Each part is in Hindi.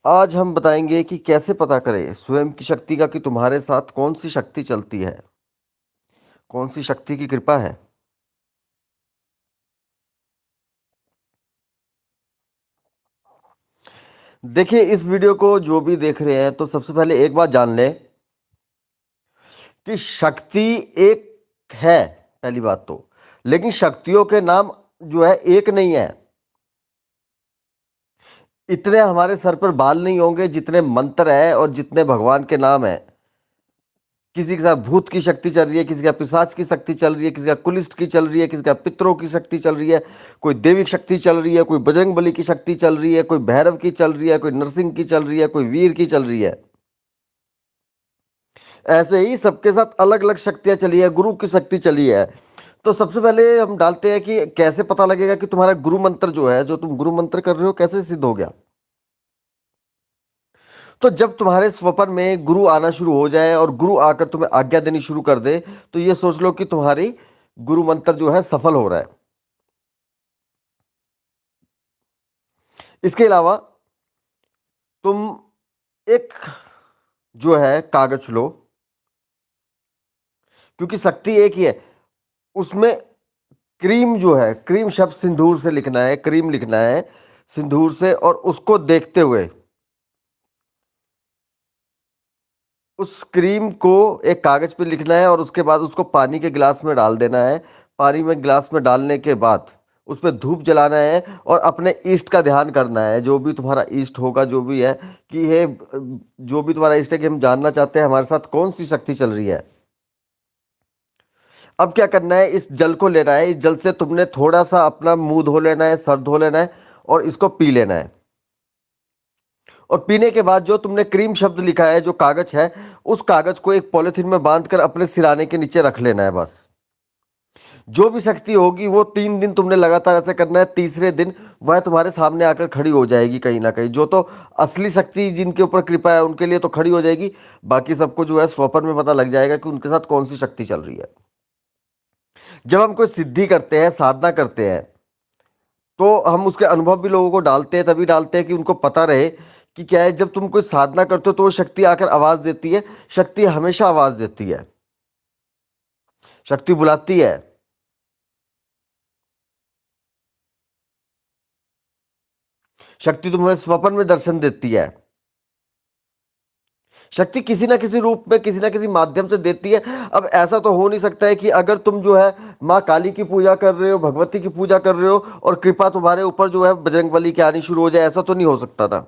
आज हम बताएंगे कि कैसे पता करें स्वयं की शक्ति का कि तुम्हारे साथ कौन सी शक्ति चलती है, कौन सी शक्ति की कृपा है। देखिए, इस वीडियो को जो भी देख रहे हैं तो सबसे पहले एक बात जान लें कि शक्ति एक है, पहली बात तो। लेकिन शक्तियों के नाम जो है एक नहीं है। इतने हमारे सर पर बाल नहीं होंगे जितने मंत्र है और जितने भगवान के नाम है। किसी के साथ भूत की शक्ति चल रही है, किसी का पिशाच की शक्ति चल रही है, किसी का कुलिष्ट की चल रही है, किसी का पितरों की शक्ति चल रही है, कोई देविक शक्ति चल रही है, कोई बजरंग बली की शक्ति चल रही है, कोई भैरव की चल रही है, कोई नरसिंह की चल रही है, कोई वीर की चल रही है। ऐसे ही सबके साथ अलग अलग शक्तियां चली है, गुरु की शक्ति चली है। तो सबसे पहले हम डालते हैं कि कैसे पता लगेगा कि तुम्हारा गुरु मंत्र जो है, जो तुम गुरु मंत्र कर रहे हो, कैसे सिद्ध हो गया। तो जब तुम्हारे स्वप्न में गुरु आना शुरू हो जाए और गुरु आकर तुम्हें आज्ञा देनी शुरू कर दे, तो ये सोच लो कि तुम्हारी गुरु मंत्र जो है सफल हो रहा है। इसके अलावा तुम एक जो है कागज लो, क्योंकि शक्ति एक ही है। उसमें क्रीम जो है, क्रीम शब्द सिंदूर से लिखना है, क्रीम लिखना है सिंदूर से, और उसको देखते हुए उस क्रीम को एक कागज पे लिखना है और उसके बाद उसको पानी के गिलास में डाल देना है। पानी में गिलास में डालने के बाद उस पर धूप जलाना है और अपने इष्ट का ध्यान करना है। जो भी तुम्हारा इष्ट होगा, जो भी है कि हे, जो भी तुम्हारा इष्ट है कि हम जानना चाहते हैं हमारे साथ कौन सी शक्ति चल रही है। अब क्या करना है, इस जल को लेना है। इस जल से तुमने थोड़ा सा अपना मुंह धो लेना है, सर धो लेना है और इसको पी लेना है। और पीने के बाद जो तुमने क्रीम शब्द लिखा है, जो कागज है, उस कागज को एक पॉलिथीन में बांधकर अपने सिराने के नीचे रख लेना है। बस जो भी शक्ति होगी वो 3 दिन तुमने लगातार ऐसे करना है। तीसरे दिन वह तुम्हारे सामने आकर खड़ी हो जाएगी कहीं ना कहीं। जो तो असली शक्ति जिनके ऊपर कृपा है उनके लिए तो खड़ी हो जाएगी, बाकी सबको जो है स्वप्न में पता लग जाएगा कि उनके साथ कौन सी शक्ति चल रही है। जब हम कोई सिद्धि करते हैं, साधना करते हैं, तो हम उसके अनुभव भी लोगों को डालते हैं। तभी डालते हैं कि उनको पता रहे कि क्या है। जब तुम कोई साधना करते हो तो वो शक्ति आकर आवाज देती है। शक्ति हमेशा आवाज देती है, शक्ति बुलाती है। शक्ति तुम्हें स्वप्न में दर्शन देती है। शक्ति किसी ना किसी रूप में, किसी ना किसी माध्यम से देती है। अब ऐसा तो हो नहीं सकता है कि अगर तुम जो है माँ काली की पूजा कर रहे हो, भगवती की पूजा कर रहे हो और कृपा तुम्हारे ऊपर जो है बजरंगबली की आनी शुरू हो जाए। ऐसा तो नहीं हो सकता ना।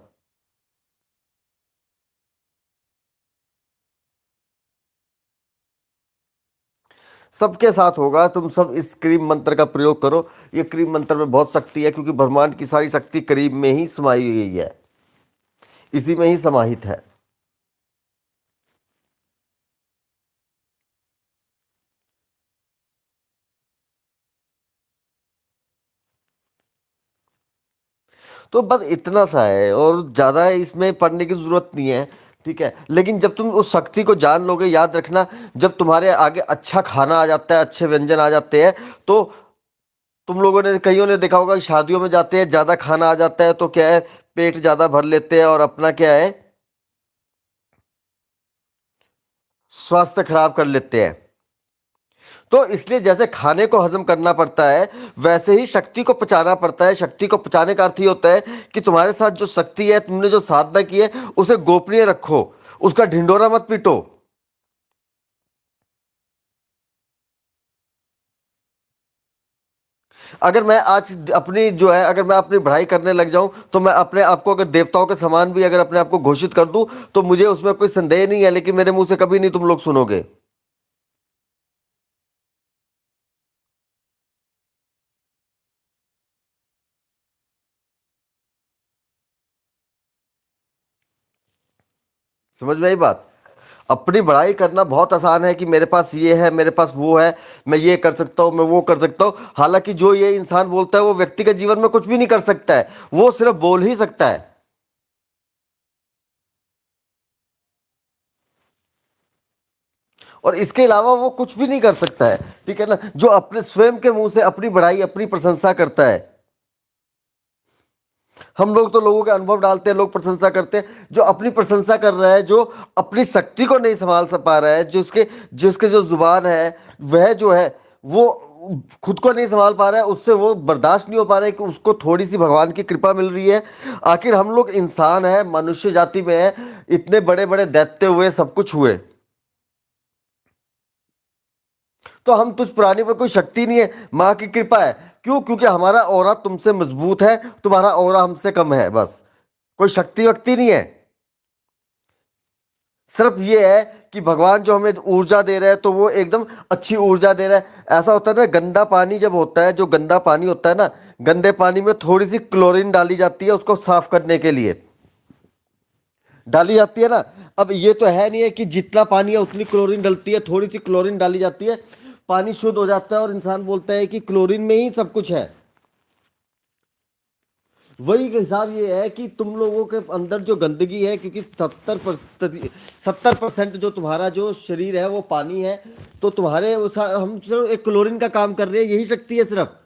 सबके साथ होगा। तुम सब इस क्रीम मंत्र का प्रयोग करो। ये क्रीम मंत्र में बहुत शक्ति है, क्योंकि ब्रह्मांड की सारी शक्ति क्रीम में ही समाई गई है, इसी में ही समाहित है। तो बस इतना सा है और ज्यादा इसमें पढ़ने की जरूरत नहीं है। ठीक है, लेकिन जब तुम उस शक्ति को जान लोगे, याद रखना, जब तुम्हारे आगे अच्छा खाना आ जाता है, अच्छे व्यंजन आ जाते हैं, तो तुम लोगों ने, कईयों ने देखा होगा कि शादियों में जाते हैं, ज्यादा खाना आ जाता है तो क्या है, पेट ज्यादा भर लेते हैं और अपना क्या है, स्वास्थ्य खराब कर लेते हैं। तो इसलिए जैसे खाने को हजम करना पड़ता है, वैसे ही शक्ति को पचाना पड़ता है। शक्ति को पचाने का अर्थ ये होता है कि तुम्हारे साथ जो शक्ति है, तुमने जो साधना की है, उसे गोपनीय रखो, उसका ढिंडोरा मत पीटो। अगर मैं आज अपनी जो है, अगर मैं अपनी पढ़ाई करने लग जाऊं, तो मैं अपने आप को अगर देवताओं के समान भी अगर अपने आप को घोषित कर दूं, तो मुझे उसमें कोई संदेह नहीं है। लेकिन मेरे मुंह से कभी नहीं तुम लोग सुनोगे। समझ में आई बात। अपनी बड़ाई करना बहुत आसान है कि मेरे पास ये है, मेरे पास वो है, मैं ये कर सकता हूं, मैं वो कर सकता हूं। हालांकि जो ये इंसान बोलता है वो व्यक्तिगत जीवन में कुछ भी नहीं कर सकता है, वो सिर्फ बोल ही सकता है। और इसके अलावा वो कुछ भी नहीं कर सकता है। ठीक है ना। जो अपने स्वयं के मुंह से अपनी बड़ाई, अपनी प्रशंसा करता है, हम लोग तो लोगों के अनुभव डालते हैं, लोग प्रशंसा करते हैं। जो अपनी प्रशंसा कर रहा है, जो अपनी शक्ति को नहीं संभाल पा रहा है, जिसके जो जुबान है वह जो है वो खुद को नहीं संभाल पा रहा है, उससे वो बर्दाश्त नहीं हो पा रहा है कि उसको थोड़ी सी भगवान की कृपा मिल रही है। आखिर हम लोग इंसान है, मनुष्य जाति में है, इतने बड़े बड़े दैत्य हुए, सब कुछ हुए, तो हम तुझ प्राणी पर कोई शक्ति नहीं है, माँ की कृपा है। क्यों? क्योंकि हमारा ऑरा तुमसे मजबूत है, तुम्हारा ऑरा हमसे कम है, बस। कोई शक्ति वक्ति नहीं है। सिर्फ ये है कि भगवान जो हमें ऊर्जा दे रहा है तो वो एकदम अच्छी ऊर्जा दे रहा है। ऐसा होता है ना, गंदा पानी जब होता है, जो गंदा पानी होता है ना, गंदे पानी में थोड़ी सी क्लोरीन डाली जाती है उसको साफ करने के लिए, डाली जाती है ना। अब ये तो है नहीं है कि जितना पानी है उतनी क्लोरीन डलती है, थोड़ी सी क्लोरीन डाली जाती है, पानी शुद्ध हो जाता है और इंसान बोलता है कि क्लोरीन में ही सब कुछ है। वही का हिसाब ये है कि तुम लोगों के अंदर जो गंदगी है, क्योंकि 70% जो तुम्हारा जो शरीर है वो पानी है, तो तुम्हारे हम सिर्फ एक क्लोरीन का काम कर रहे हैं, यही शक्ति है सिर्फ।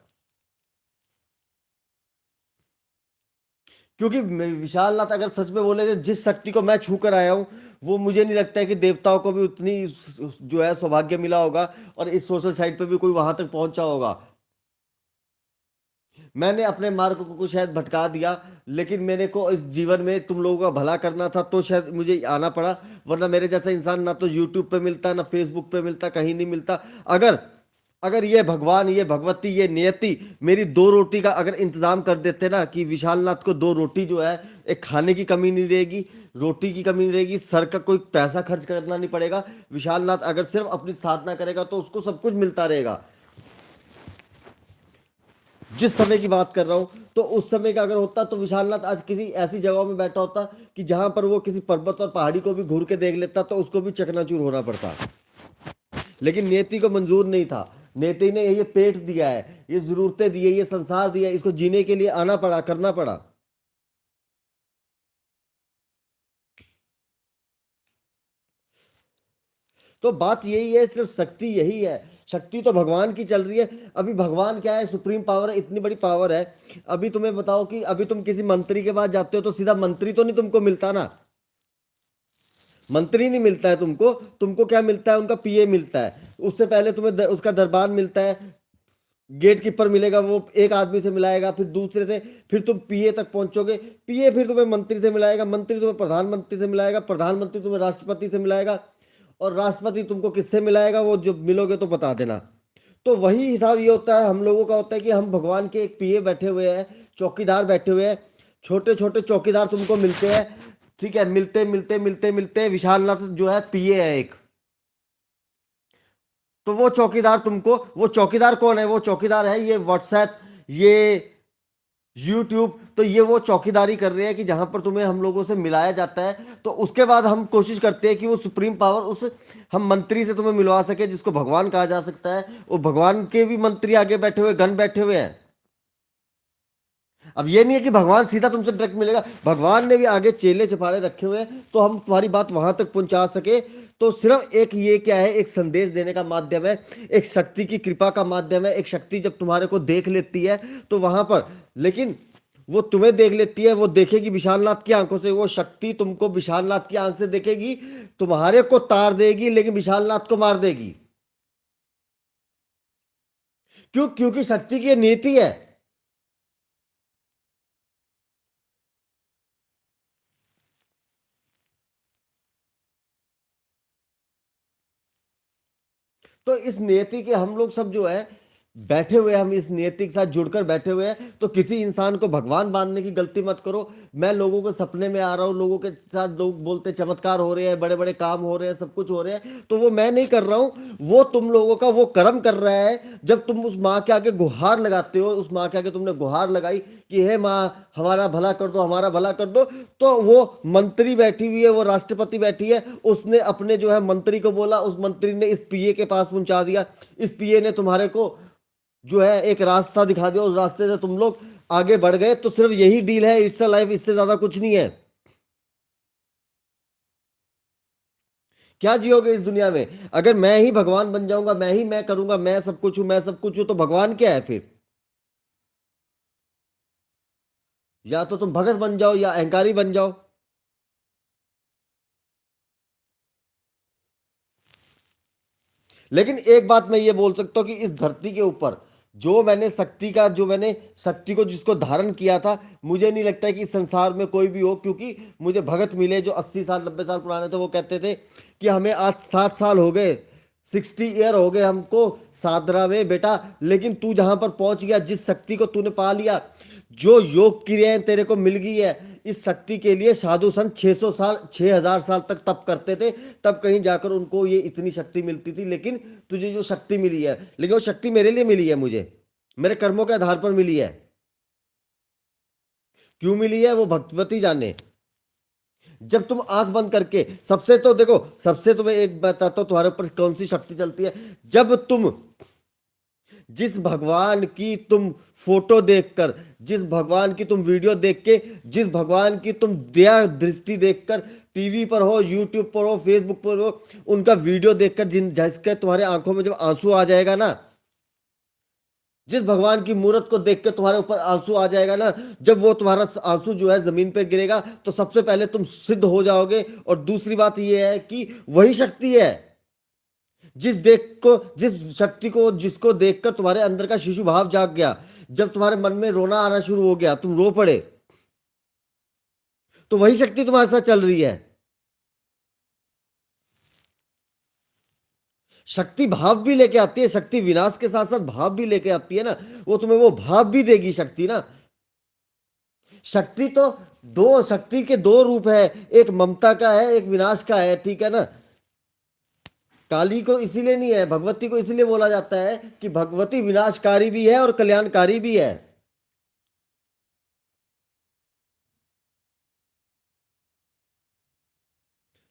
क्योंकि विशालनाथ अगर सच में बोले तो जिस शक्ति को मैं छू कर आया हूं, वो मुझे नहीं लगता है कि देवताओं को भी उतनी जो है सौभाग्य मिला होगा और इस सोशल साइट पे भी कोई वहां तक पहुंचा होगा। मैंने अपने मार्ग को शायद भटका दिया, लेकिन मेरे को इस जीवन में तुम लोगों का भला करना था तो शायद मुझे आना पड़ा, वरना मेरे जैसा इंसान ना तो यूट्यूब पे मिलता, ना फेसबुक पे मिलता, कहीं नहीं मिलता। अगर अगर ये भगवान, ये भगवती, ये नियति मेरी दो रोटी का अगर इंतजाम कर देते ना, कि विशालनाथ को दो रोटी जो है, एक खाने की कमी नहीं रहेगी, रोटी की कमी नहीं रहेगी, सर का कोई पैसा खर्च करना नहीं पड़ेगा। विशालनाथ अगर सिर्फ अपनी साधना करेगा तो उसको सब कुछ मिलता रहेगा। जिस समय की बात कर रहा हूं, तो उस समय का अगर होता तो विशालनाथ आज किसी ऐसी जगह में बैठा होता कि जहां पर वो किसी पर्वत और पहाड़ी को भी घूर के देख लेता तो उसको भी चकनाचूर होना पड़ता। लेकिन नियति को मंजूर नहीं था। नियति ने ये पेट दिया है, ये जरूरतें दी है, ये संसार दिया है, इसको जीने के लिए आना पड़ा, करना पड़ा। तो बात यही है, सिर्फ शक्ति यही है। शक्ति तो भगवान की चल रही है। अभी भगवान क्या है? सुप्रीम पावर है, इतनी बड़ी पावर है। अभी तुम्हें बताओ कि अभी तुम किसी मंत्री के पास जाते हो तो सीधा मंत्री तो नहीं तुमको मिलता ना, मंत्री नहीं मिलता है तुमको। तुमको क्या मिलता है? उनका पीए मिलता है। उससे पहले तुम्हें उसका दरबार मिलता है, गेट कीपर मिलेगा, वो एक आदमी से मिलाएगा, फिर दूसरे से, फिर तुम पीए तक पहुंचोगे, पीए फिर तुम्हें मंत्री से मिलाएगा, मंत्री तुम्हें प्रधानमंत्री से मिलाएगा, प्रधानमंत्री तुम्हें राष्ट्रपति से मिलाएगा, और राष्ट्रपति तुमको किससे मिलाएगा, वो जब मिलोगे तो बता देना। तो वही हिसाब ये होता है, हम लोगों का होता है कि हम भगवान के एक पीए बैठे हुए हैं, चौकीदार बैठे हुए हैं, छोटे छोटे चौकीदार तुमको मिलते हैं। ठीक है, मिलते मिलते मिलते मिलते विशालनाथ जो है पीए है एक। तो वो चौकीदार तुमको, वो चौकीदार कौन है? वो चौकीदार है ये व्हाट्सएप, ये यूट्यूब। तो ये वो चौकीदारी कर रहे हैं कि जहां पर तुम्हें हम लोगों से मिलाया जाता है, तो उसके बाद हम कोशिश करते हैं कि वो सुप्रीम पावर उस हम मंत्री से तुम्हें मिलवा सके, जिसको भगवान कहा जा सकता है। वो भगवान के भी मंत्री आगे बैठे हुए, गण बैठे हुए हैं। अब ये नहीं है कि भगवान सीधा तुमसे डायरेक्ट मिलेगा, भगवान ने भी आगे चेले सिपारे रखे हुए हैं, तो हम तुम्हारी बात वहां तक पहुंचा सके। तो सिर्फ एक ये क्या है, एक संदेश देने का माध्यम है, एक शक्ति की कृपा का माध्यम है। एक शक्ति जब तुम्हारे को देख लेती है तो वहां पर, लेकिन वो तुम्हें देख लेती है, वो देखेगी विशालनाथ की आंखों से, वो शक्ति तुमको विशालनाथ की आंख से देखेगी, तुम्हारे को तार देगी, लेकिन विशालनाथ को मार देगी। क्यों? क्योंकि शक्ति की ये नीति है। तो इस नियति के हम लोग सब जो है बैठे हुए हैं, हम इस नियति के साथ जुड़कर बैठे हुए हैं। तो किसी इंसान को भगवान मानने की गलती मत करो। मैं लोगों के सपने में आ रहा हूं, लोगों के साथ लोग बोलते चमत्कार हो रहे हैं, बड़े बड़े काम हो रहे हैं, सब कुछ हो रहे हैं, तो वो मैं नहीं कर रहा हूं, वो तुम लोगों का वो कर्म कर रहा है। जब तुम उस माँ के आगे गुहार लगाते हो, उस माँ के आगे तुमने गुहार लगाई कि हे माँ हमारा भला कर दो, हमारा भला कर दो, तो वो मंत्री बैठी हुई है, वो राष्ट्रपति बैठी है, उसने अपने जो है मंत्री को बोला, उस मंत्री ने इस पीए के पास पहुंचा दिया, इस पीए ने तुम्हारे को जो है एक रास्ता दिखा दिया, उस रास्ते से तुम लोग आगे बढ़ गए। तो सिर्फ यही डील है, इट्स अ लाइफ, इससे ज्यादा कुछ नहीं है। क्या जियोगे इस दुनिया में? अगर मैं ही भगवान बन जाऊंगा, मैं ही मैं करूंगा, मैं सब कुछ हूं, मैं सब कुछ हूं, तो भगवान क्या है फिर? या तो तुम भगत बन जाओ या अहंकारी बन जाओ। लेकिन एक बात मैं ये बोल सकता हूं कि इस धरती के ऊपर जो मैंने शक्ति को जिसको धारण किया था, मुझे नहीं लगता है कि इस संसार में कोई भी हो, क्योंकि मुझे भगत मिले जो 80 साल 90 साल पुराने थे। वो कहते थे कि हमें आज 60 साल हो गए, 60 ईयर हो गए हमको साधना में बेटा, लेकिन तू जहां पर पहुंच गया, जिस शक्ति को तूने पा लिया, जो योग क्रियाएं तेरे को मिल गई है, इस शक्ति के लिए साधु संत 600 साल 6000 साल तक तप करते थे, तब कहीं जाकर उनको ये इतनी शक्ति मिलती थी। लेकिन तुझे जो शक्ति मिली है, लेकिन वो शक्ति मेरे लिए मिली है, मुझे मेरे कर्मों के आधार पर मिली है। क्यों मिली है वो भगवती जाने। जब तुम आंख बंद करके, सबसे तो देखो, सबसे तुम्हें एक बताता हूं तुम्हारे ऊपर कौन सी शक्ति चलती है। जब तुम जिस भगवान की तुम फोटो देखकर, जिस भगवान की तुम वीडियो देख के, जिस भगवान की तुम दया दृष्टि देखकर, टीवी पर हो, यूट्यूब पर हो, फेसबुक पर हो, उनका वीडियो देखकर जिसके तुम्हारे आंखों में जब आंसू आ जाएगा ना, जिस भगवान की मूर्त को देख के तुम्हारे ऊपर आंसू आ जाएगा ना, जब वो तुम्हारा आंसू जो है जमीन पे गिरेगा, तो सबसे पहले तुम सिद्ध हो जाओगे। और दूसरी बात ये है कि वही शक्ति है जिस शक्ति को जिसको देखकर तुम्हारे अंदर का शिशु भाव जाग गया, जब तुम्हारे मन में रोना आना शुरू हो गया, तुम रो पड़े, तो वही शक्ति तुम्हारे साथ चल रही है। शक्ति भाव भी लेके आती है, शक्ति विनाश के साथ साथ भाव भी लेके आती है ना, वो तुम्हें वो भाव भी देगी शक्ति ना। शक्ति तो शक्ति के दो रूप है, एक ममता का है, एक विनाश का है, ठीक है ना। काली को इसीलिए नहीं है, भगवती को इसीलिए बोला जाता है कि भगवती विनाशकारी भी है और कल्याणकारी भी है।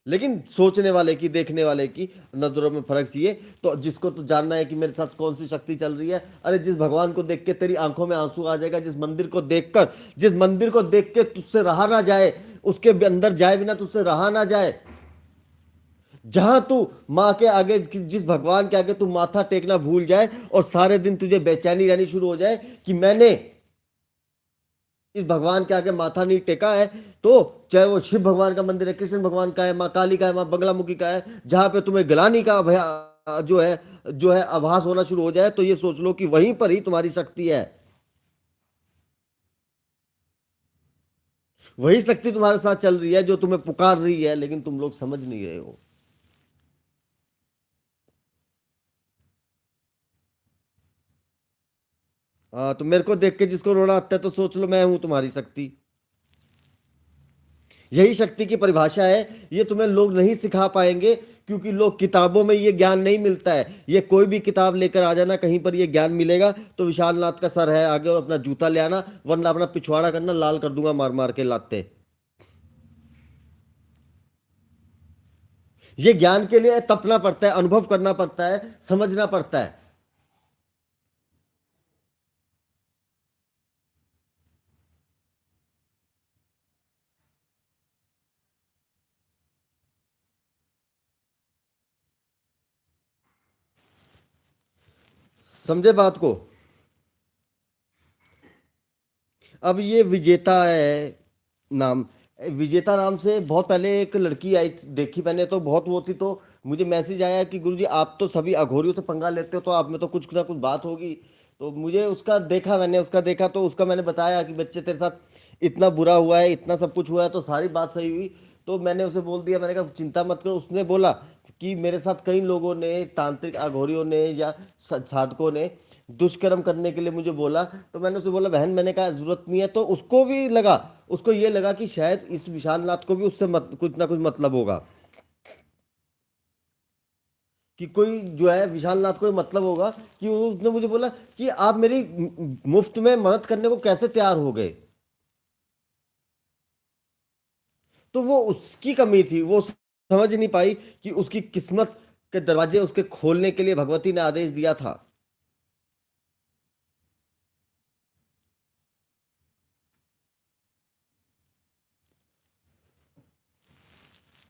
लेकिन सोचने वाले की, देखने वाले की नजरों में फर्क चाहिए। तो जिसको तो जानना है कि मेरे साथ कौन सी शक्ति चल रही है, अरे जिस भगवान को देख के तेरी आंखों में आंसू आ जाएगा, जिस मंदिर को देख के तुझसे रहा ना जाए, उसके अंदर जाए बिना तुझसे रहा ना जाए, जहां तू माँ के आगे, जिस भगवान के आगे तू माथा टेकना भूल जाए और सारे दिन तुझे बेचैनी रहनी शुरू हो जाए कि मैंने इस भगवान के आगे माथा नहीं टेका है, तो चाहे वो शिव भगवान का मंदिर है, कृष्ण भगवान का है, माँ काली का है, माँ बगलामुखी का है, जहां पे तुम्हें ग्लानि का भय जो है आभास होना शुरू हो जाए, तो ये सोच लो कि वहीं पर ही तुम्हारी शक्ति है। वही शक्ति तुम्हारे साथ चल रही है जो तुम्हें पुकार रही है, लेकिन तुम लोग समझ नहीं रहे हो। हाँ, तो मेरे को देख के जिसको रोना आता है, तो सोच लो मैं हूं तुम्हारी शक्ति। यही शक्ति की परिभाषा है। ये तुम्हें लोग नहीं सिखा पाएंगे, क्योंकि लोग किताबों में ये ज्ञान नहीं मिलता है। ये कोई भी किताब लेकर आ जाना, कहीं पर ये ज्ञान मिलेगा तो विशाल नाथ का सर है आगे, और अपना जूता ले आना, वरना अपना पिछवाड़ा करना, लाल कर दूंगा मार मार के लाते। ये ज्ञान के लिए तपना पड़ता है, अनुभव करना पड़ता है, समझना पड़ता है। समझे बात को। अब ये विजेता है नाम, विजेता नाम से बहुत पहले एक लड़की आई, देखी मैंने तो बहुत वो थी, तो मुझे मैसेज आया कि गुरुजी आप तो सभी अघोरियों से पंगा लेते हो, तो आप में तो कुछ ना कुछ बात होगी। तो मुझे उसका देखा, तो उसका मैंने बताया कि बच्चे तेरे साथ इतना बुरा हुआ है, इतना सब कुछ हुआ है, तो सारी बात सही हुई। तो मैंने उसे बोल दिया, मैंने कहा चिंता मत करो। उसने बोला कि मेरे साथ कई लोगों ने, तांत्रिक अघोरियों ने या साधकों ने दुष्कर्म करने के लिए मुझे बोला। तो मैंने उसे बोला बहन, मैंने कहा जरूरत नहीं है। तो उसको ये लगा कि शायद इस विशाल नाथ को भी उससे कुछ ना कुछ मतलब होगा, कि कोई जो है विशाल नाथ को ही मतलब होगा। कि उसने मुझे बोला कि आप मेरी मुफ्त में मदद करने को कैसे तैयार हो गए। तो वो उसकी कमी थी, वो समझ नहीं पाई कि उसकी किस्मत के दरवाजे उसके खोलने के लिए भगवती ने आदेश दिया था।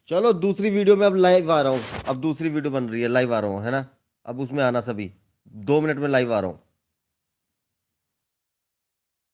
चलो दूसरी वीडियो में अब लाइव आ रहा हूँ, अब दूसरी वीडियो बन रही है, लाइव आ रहा हूँ, है ना। अब उसमें आना सभी, 2 मिनट में लाइव आ रहा हूँ।